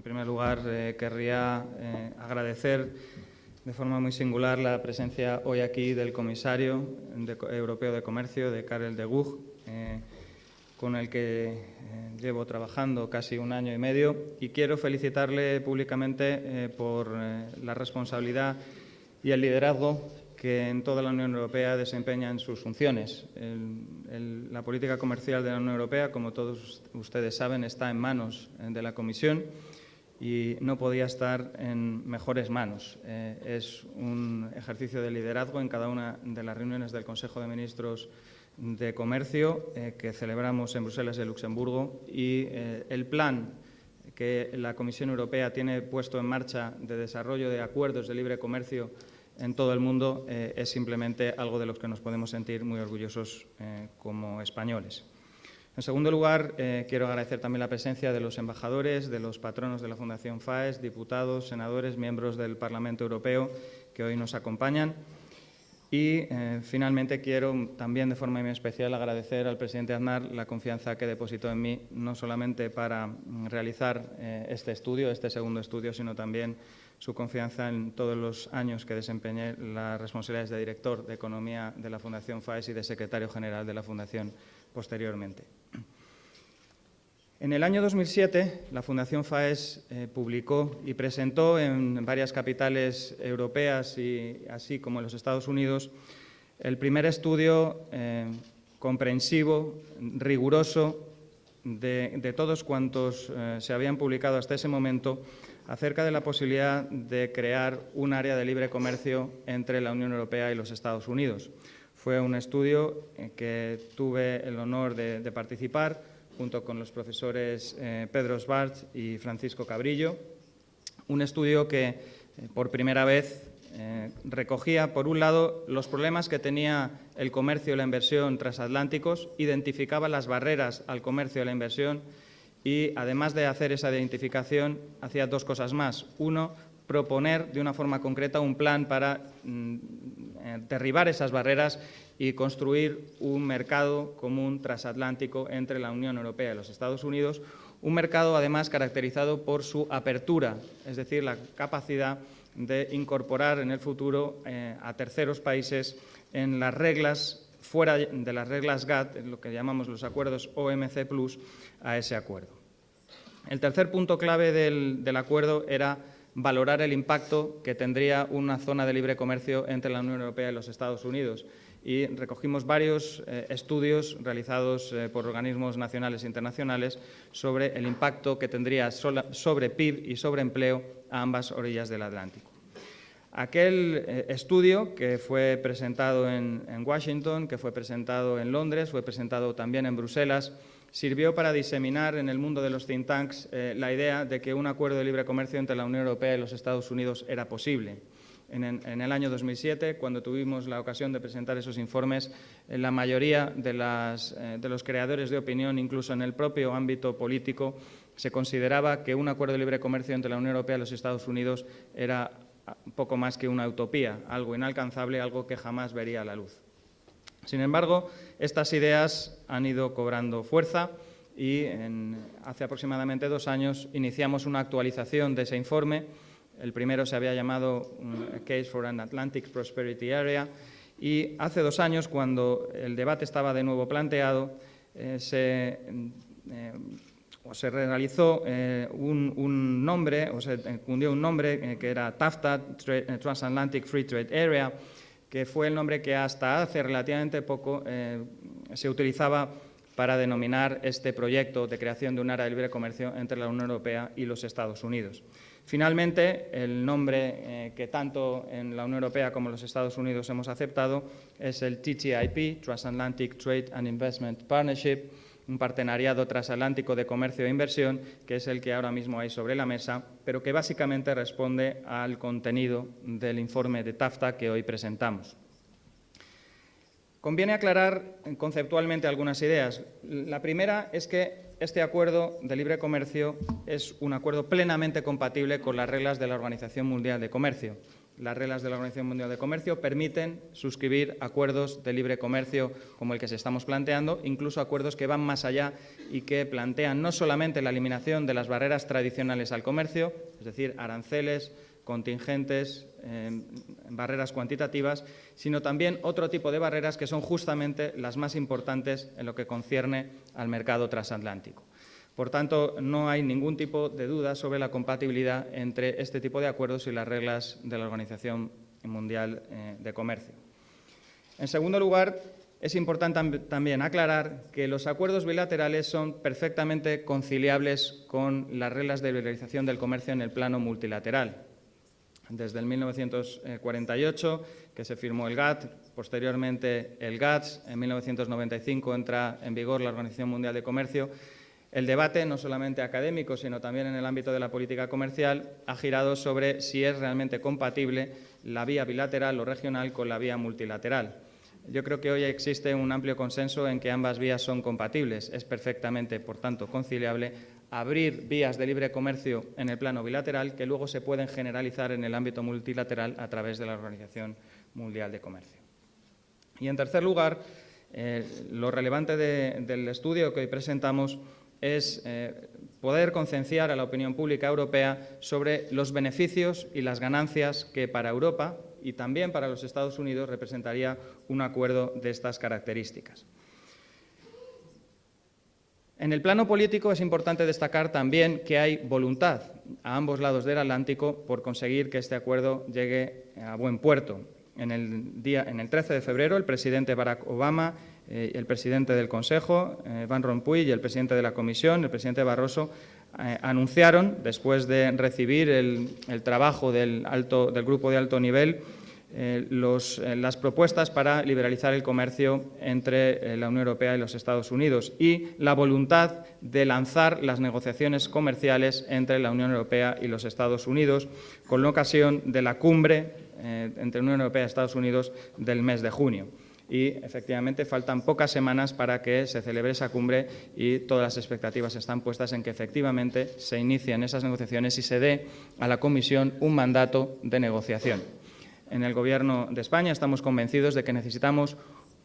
primer lugar, querría agradecer de forma muy singular la presencia hoy aquí del comisario europeo de Comercio, de Karel de Gucht, con el que llevo trabajando casi un año y medio, y quiero felicitarle públicamente por la responsabilidad y el liderazgo que en toda la Unión Europea desempeña en sus funciones. La política comercial de la Unión Europea, como todos ustedes saben, está en manos de la Comisión y no podía estar en mejores manos. Es un ejercicio de liderazgo en cada una de las reuniones del Consejo de Ministros de Comercio que celebramos en Bruselas y Luxemburgo, y el plan que la Comisión Europea tiene puesto en marcha de desarrollo de acuerdos de libre comercio en todo el mundo es simplemente algo de lo que nos podemos sentir muy orgullosos como españoles. En segundo lugar, quiero agradecer también la presencia de los embajadores, de los patronos de la Fundación FAES, diputados, senadores, miembros del Parlamento Europeo que hoy nos acompañan. Y, finalmente, quiero también de forma muy especial agradecer al presidente Aznar la confianza que depositó en mí, no solamente para realizar este segundo estudio, sino también su confianza en todos los años que desempeñé las responsabilidades de director de Economía de la Fundación FAES y de secretario general de la Fundación posteriormente. En el año 2007, la Fundación FAES publicó y presentó en varias capitales europeas, así como en los Estados Unidos, el primer estudio comprensivo, riguroso, de todos cuantos se habían publicado hasta ese momento acerca de la posibilidad de crear un área de libre comercio entre la Unión Europea y los Estados Unidos. Fue un estudio en que tuve el honor de participar junto con los profesores Pedro Schwartz y Francisco Cabrillo, un estudio que por primera vez recogía, por un lado, los problemas que tenía el comercio y la inversión transatlánticos, identificaba las barreras al comercio y la inversión y, además de hacer esa identificación, hacía dos cosas más. Uno, proponer de una forma concreta un plan para derribar esas barreras y construir un mercado común transatlántico entre la Unión Europea y los Estados Unidos, un mercado además caracterizado por su apertura, es decir, la capacidad de incorporar en el futuro a terceros países en las reglas, fuera de las reglas GATT, en lo que llamamos los acuerdos OMC+, a ese acuerdo. El tercer punto clave del acuerdo era valorar el impacto que tendría una zona de libre comercio entre la Unión Europea y los Estados Unidos. Y recogimos varios estudios realizados por organismos nacionales e internacionales sobre el impacto que tendría sobre PIB y sobre empleo a ambas orillas del Atlántico. Aquel estudio, que fue presentado en Washington, que fue presentado en Londres, fue presentado también en Bruselas, sirvió para diseminar en el mundo de los think tanks la idea de que un acuerdo de libre comercio entre la Unión Europea y los Estados Unidos era posible. En el año 2007, cuando tuvimos la ocasión de presentar esos informes, la mayoría de los creadores de opinión, incluso en el propio ámbito político, se consideraba que un acuerdo de libre comercio entre la Unión Europea y los Estados Unidos era poco más que una utopía, algo inalcanzable, algo que jamás vería la luz. Sin embargo, estas ideas han ido cobrando fuerza y hace aproximadamente 2 años iniciamos una actualización de ese informe. El primero se había llamado Case for an Atlantic Prosperity Area, y hace 2 años, cuando el debate estaba de nuevo planteado, se realizó un nombre, o se cundió un nombre que era TAFTA, Transatlantic Free Trade Area, que fue el nombre que hasta hace relativamente poco se utilizaba para denominar este proyecto de creación de un área de libre comercio entre la Unión Europea y los Estados Unidos. Finalmente, el nombre que tanto en la Unión Europea como en los Estados Unidos hemos aceptado es el TTIP, Transatlantic Trade and Investment Partnership, un partenariado transatlántico de comercio e inversión, que es el que ahora mismo hay sobre la mesa, pero que básicamente responde al contenido del informe de TAFTA que hoy presentamos. Conviene aclarar conceptualmente algunas ideas. La primera es que este acuerdo de libre comercio es un acuerdo plenamente compatible con las reglas de la Organización Mundial de Comercio. las reglas de la Organización Mundial de Comercio permiten suscribir acuerdos de libre comercio como el que se estamos planteando, incluso acuerdos que van más allá y que plantean no solamente la eliminación de las barreras tradicionales al comercio, es decir, aranceles, contingentes, barreras cuantitativas, sino también otro tipo de barreras que son justamente las más importantes en lo que concierne al mercado transatlántico. Por tanto, no hay ningún tipo de duda sobre la compatibilidad entre este tipo de acuerdos y las reglas de la Organización Mundial de Comercio. En segundo lugar, es importante también aclarar que los acuerdos bilaterales son perfectamente conciliables con las reglas de liberalización del comercio en el plano multilateral. Desde el 1948, que se firmó el GATT, posteriormente el GATS, en 1995 entra en vigor la Organización Mundial de Comercio. El debate, no solamente académico, sino también en el ámbito de la política comercial, ha girado sobre si es realmente compatible la vía bilateral o regional con la vía multilateral. Yo creo que hoy existe un amplio consenso en que ambas vías son compatibles. Es perfectamente, por tanto, conciliable abrir vías de libre comercio en el plano bilateral que luego se pueden generalizar en el ámbito multilateral a través de la Organización Mundial de Comercio. Y, en tercer lugar, lo relevante del estudio que hoy presentamos es poder concienciar a la opinión pública europea sobre los beneficios y las ganancias que para Europa y también para los Estados Unidos representaría un acuerdo de estas características. En el plano político es importante destacar también que hay voluntad a ambos lados del Atlántico por conseguir que este acuerdo llegue a buen puerto. En el 13 de febrero, el presidente Barack Obama, el presidente del Consejo, Van Rompuy, y el presidente de la Comisión, el presidente Barroso, anunciaron, después de recibir el trabajo del grupo de alto nivel, las propuestas para liberalizar el comercio entre la Unión Europea y los Estados Unidos y la voluntad de lanzar las negociaciones comerciales entre la Unión Europea y los Estados Unidos con la ocasión de la cumbre entre la Unión Europea y Estados Unidos del mes de junio. Y, efectivamente, faltan pocas semanas para que se celebre esa cumbre y todas las expectativas están puestas en que, efectivamente, se inicien esas negociaciones y se dé a la Comisión un mandato de negociación. En el Gobierno de España estamos convencidos de que necesitamos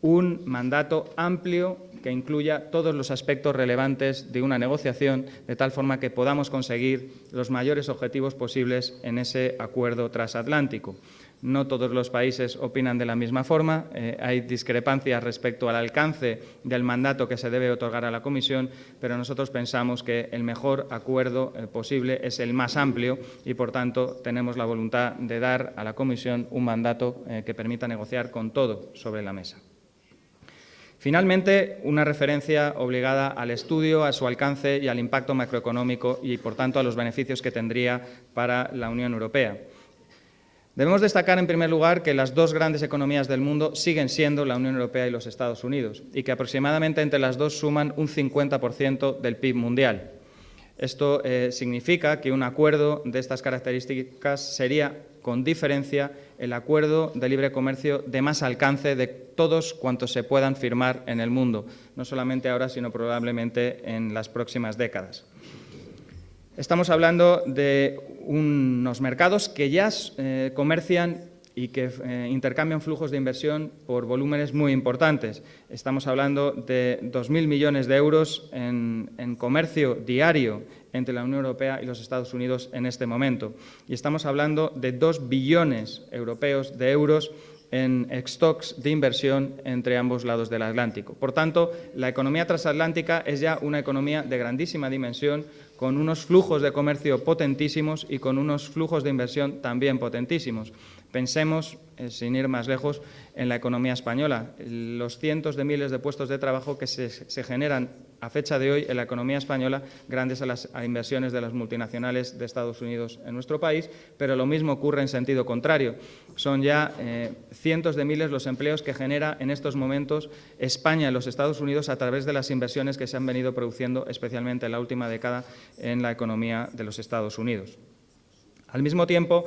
un mandato amplio que incluya todos los aspectos relevantes de una negociación, de tal forma que podamos conseguir los mayores objetivos posibles en ese acuerdo transatlántico. No todos los países opinan de la misma forma, hay discrepancias respecto al alcance del mandato que se debe otorgar a la Comisión, pero nosotros pensamos que el mejor acuerdo posible es el más amplio y, por tanto, tenemos la voluntad de dar a la Comisión un mandato que permita negociar con todo sobre la mesa. Finalmente, una referencia obligada al estudio, a su alcance y al impacto macroeconómico y, por tanto, a los beneficios que tendría para la Unión Europea. Debemos destacar, en primer lugar, que las dos grandes economías del mundo siguen siendo la Unión Europea y los Estados Unidos y que aproximadamente entre las dos suman un 50% del PIB mundial. Esto significa que un acuerdo de estas características sería, con diferencia, el acuerdo de libre comercio de más alcance de todos cuantos se puedan firmar en el mundo, no solamente ahora, sino probablemente en las próximas décadas. Estamos hablando de unos mercados que ya comercian y que intercambian flujos de inversión por volúmenes muy importantes. Estamos hablando de 2.000 millones de euros en comercio diario entre la Unión Europea y los Estados Unidos en este momento. Y estamos hablando de 2 billones europeos de euros en stocks de inversión entre ambos lados del Atlántico. Por tanto, la economía transatlántica es ya una economía de grandísima dimensión, con unos flujos de comercio potentísimos y con unos flujos de inversión también potentísimos. Pensemos, sin ir más lejos, en la economía española. Los cientos de miles de puestos de trabajo que se generan a fecha de hoy en la economía española gracias a las inversiones de las multinacionales de Estados Unidos en nuestro país, pero lo mismo ocurre en sentido contrario. Son ya cientos de miles los empleos que genera en estos momentos España en los Estados Unidos a través de las inversiones que se han venido produciendo, especialmente en la última década, en la economía de los Estados Unidos. Al mismo tiempo,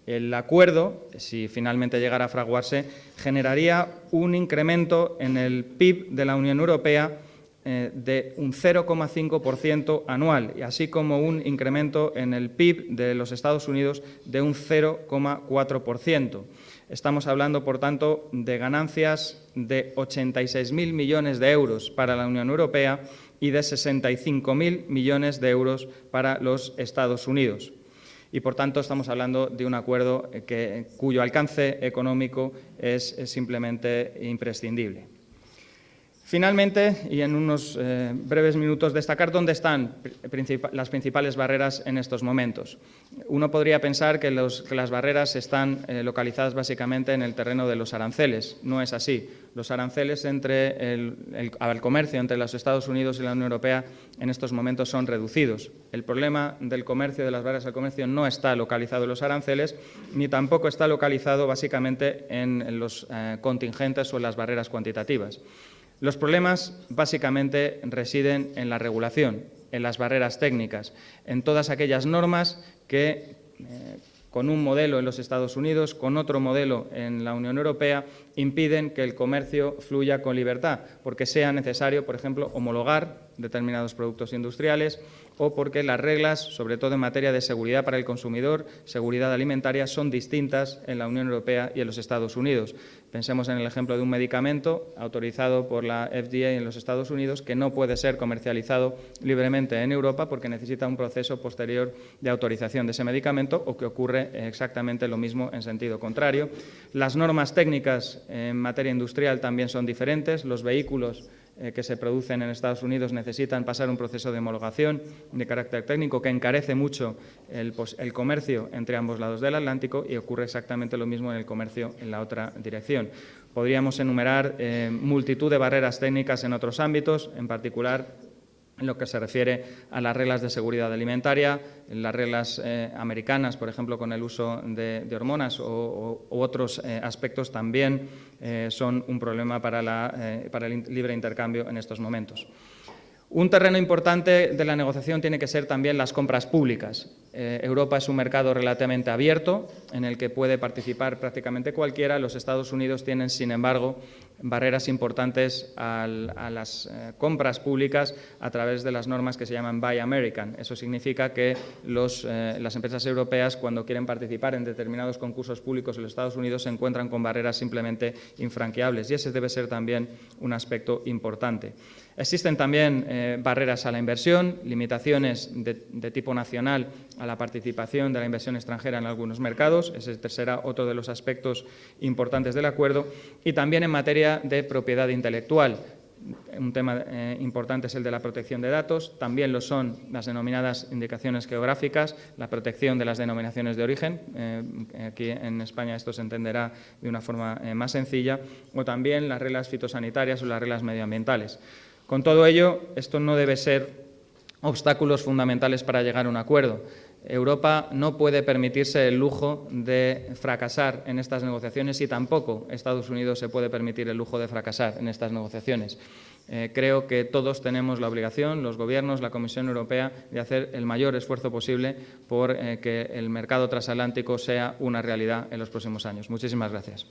el acuerdo, si finalmente llegara a fraguarse, generaría un incremento en el PIB de la Unión Europea de un 0,5% anual, y así como un incremento en el PIB de los Estados Unidos de un 0,4%. Estamos hablando, por tanto, de ganancias de 86.000 millones de euros para la Unión Europea y de 65.000 millones de euros para los Estados Unidos. Y, por tanto, estamos hablando de un acuerdo cuyo alcance económico es simplemente imprescindible. Finalmente, y en unos breves minutos, destacar dónde están las principales barreras en estos momentos. Uno podría pensar que las barreras están localizadas básicamente en el terreno de los aranceles. No es así. Los aranceles al comercio entre los Estados Unidos y la Unión Europea en estos momentos son reducidos. El problema del comercio, de las barreras al comercio, no está localizado en los aranceles, ni tampoco está localizado básicamente en los contingentes o en las barreras cuantitativas. Los problemas básicamente residen en la regulación, en las barreras técnicas, en todas aquellas normas que, con un modelo en los Estados Unidos, con otro modelo en la Unión Europea, impiden que el comercio fluya con libertad, porque sea necesario, por ejemplo, homologar determinados productos industriales o porque las reglas, sobre todo en materia de seguridad para el consumidor, seguridad alimentaria, son distintas en la Unión Europea y en los Estados Unidos. Pensemos en el ejemplo de un medicamento autorizado por la FDA en los Estados Unidos que no puede ser comercializado libremente en Europa porque necesita un proceso posterior de autorización de ese medicamento, o que ocurre exactamente lo mismo en sentido contrario. Las normas técnicas en materia industrial también son diferentes. Los vehículos que se producen en Estados Unidos necesitan pasar un proceso de homologación de carácter técnico que encarece mucho el comercio entre ambos lados del Atlántico, y ocurre exactamente lo mismo en el comercio en la otra dirección. Podríamos enumerar multitud de barreras técnicas en otros ámbitos, en particular en lo que se refiere a las reglas de seguridad alimentaria, las reglas americanas, por ejemplo, con el uso de hormonas u otros aspectos también son un problema para el libre intercambio en estos momentos. Un terreno importante de la negociación tiene que ser también las compras públicas. Europa es un mercado relativamente abierto en el que puede participar prácticamente cualquiera. Los Estados Unidos tienen, sin embargo, barreras importantes a las compras públicas a través de las normas que se llaman Buy American. Eso significa que las empresas europeas, cuando quieren participar en determinados concursos públicos en los Estados Unidos, se encuentran con barreras simplemente infranqueables, y ese debe ser también un aspecto importante. Existen también barreras a la inversión, limitaciones de tipo nacional a la participación de la inversión extranjera en algunos mercados. Ese será otro de los aspectos importantes del acuerdo. Y también en materia de propiedad intelectual. Un tema importante es el de la protección de datos. También lo son las denominadas indicaciones geográficas, la protección de las denominaciones de origen. Aquí en España esto se entenderá de una forma más sencilla. O también las reglas fitosanitarias o las reglas medioambientales. Con todo ello, esto no debe ser obstáculos fundamentales para llegar a un acuerdo. Europa no puede permitirse el lujo de fracasar en estas negociaciones, y tampoco Estados Unidos se puede permitir el lujo de fracasar en estas negociaciones. Creo que todos tenemos la obligación, los gobiernos, la Comisión Europea, de hacer el mayor esfuerzo posible por que el mercado transatlántico sea una realidad en los próximos años. Muchísimas gracias.